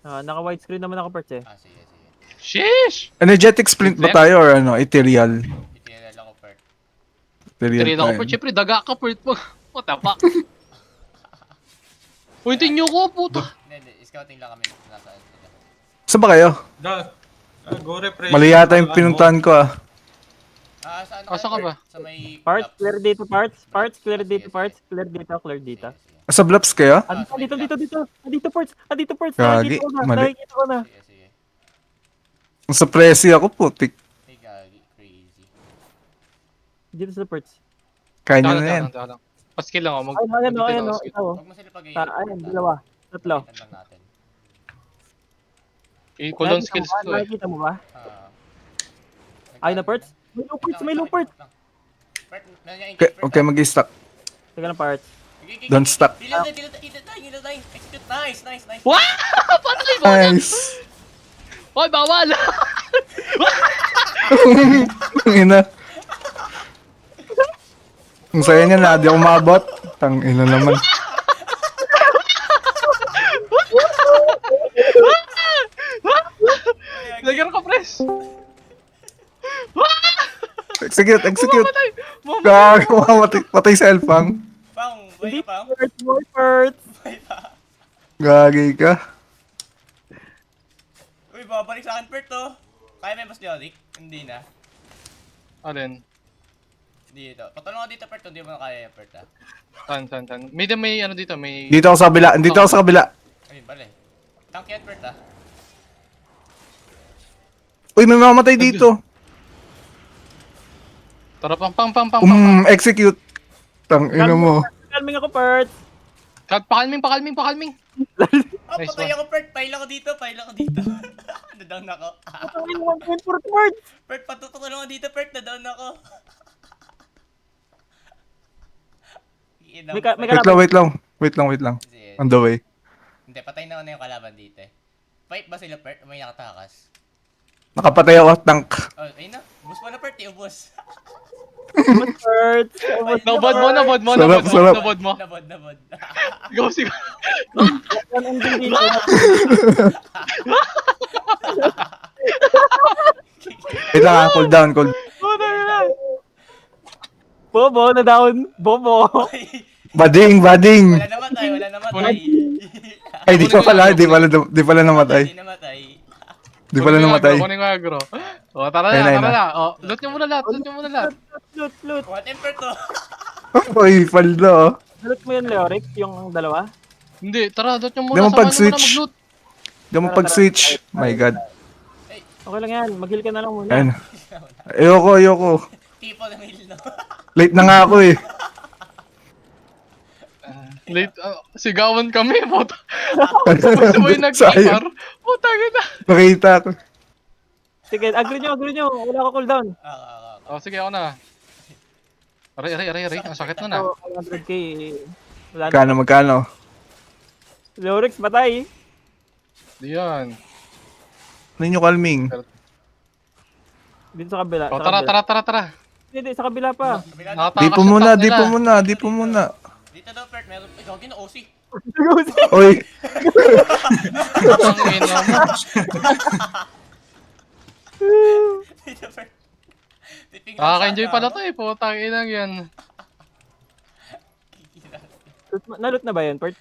Naka-widescreen naman ako, Perts eh. Sige, sige. Sheesh! Energetic sprint ba tayo or ano? Ethereal? Itinala ako, Pert. Ethereal Trade ako, tayo. Pert. Siyempre, daga ka, Pert. What the fuck? Puntin nyo ko, puto. Hindi. Scouting lang kami. Nasaan sila. Saan ba kayo? Go refresh. Mali yata yung pinuntahan ko ah. Saan Asa ka ba? Sa may... Parts, collapse. clear dito, parts. Parts, clear Sige, dito, sige. parts. Clear dito, clear dito. Sige, sige. Sa Bluffs kayo? Dito, parts. Dito, parts. Gagi, Nakikita ko na. mali. Nakikita ko na. Sige, sige. Sa Presi ako putik. Hey, gagi. Crazy. Dito sa parts. Kaya nyo na yan. Paskill lang ako. Ayan, mag-defend ako, o. skill. Ikaw, o. Huwag mo sila pag-iinit. Ayan, dalawa. Tatlo. Pagitan lang natin. Cooldown skills ko eh. Nakikita mo ba? Ay, Ayun na, parts. May low parts, may low parts. Okay, mag-stack. Teka na, parts. Don't stop. Dilo tayo. Execute. Nice. Wow! Patay mo! Nice! Hoy, bawal! Ang ina. Ang saya niya na, di ako mabot. Tang ina naman. Lagyan ka, press! Execute. Mamatay! Gago, patay sa Elfang. Pang, buhay Hindi, ka, Pang. parts, more parts. Buhay pa. Gagi ka. Uy, babalik sa akin, Pert, to. Kaya may mas Leonic? Hindi na. Alin? Dito. Patulong ako dito, Pert. Hindi mo na kaya yung Pert, ah. Tan. May ano dito, may... Dito ako sa kabila. Dito ako sa kabila. Ayun, pala eh. Tank yan, Pert, ah. Uy, may mamamatay dito. Tara, pang. Execute. Tang ina mo. Calming ako, parts. Pakalming. Oh, Nice patay one. ako, Pert. Pail ako dito. Nadown ako. Patangin mo, 1.4 parts. Pert, patutulong ako dito, Pert. Nadown ako. May kalaban. Wait lang. Sige. On the way. Hindi, patay na yung kalaban dito eh. Fight ba sila, Pert? May nakatakas. Nakapatay ako tank. Oh, ayun na. Ubus mo na, Pert. Ubus. Parts. Nabod mo. Sarap. Nabod mo. Nabod. Go, sige. Yan ang din dito. Wait lang cool down. Bobo, na down. Bobo. Bading. Wala namatay. Ay, di pala namatay. Hindi namatay. Di pala namatay. Kunin ko agro. O, tara Ayun na. O, loot nyo muna lahat. Loot. What temper to? Uy, paldo. Loot mo yun, Leoric, yung dalawa. Hindi, tara, loot nyo muna. Di mo Samahan nyo pag-switch. muna mag-loot. Di mo pag-switch. My god. Okay lang yan, mag-heal ka na lang muna. Ayun. Ayoko. Tipo ng heal, no? Late na nga ako eh. Late, sigawan kami, puta. Sabay nag-TR. Puta, ganda. Nakita ko. Sige, agree nyo. Wala ko cooldown. O, sige, ako na. Aray. Ang sakit nun ah. So, 100k. Wala na. Magkano? Leoric, patay. Di yan. Ano yung calming? Dito sa kabila. O, sa kabila. tara. Hindi, sa kabila pa. Nakatakas Di po yung muna. tank nila. Dito daw, Pert. Meron. Gawin na OC. Uy, Ang ina mo. Dito, Pert. Tiping Nakaka-enjoy pala to eh. Putang inang yan. Naloot na ba yun, Pert?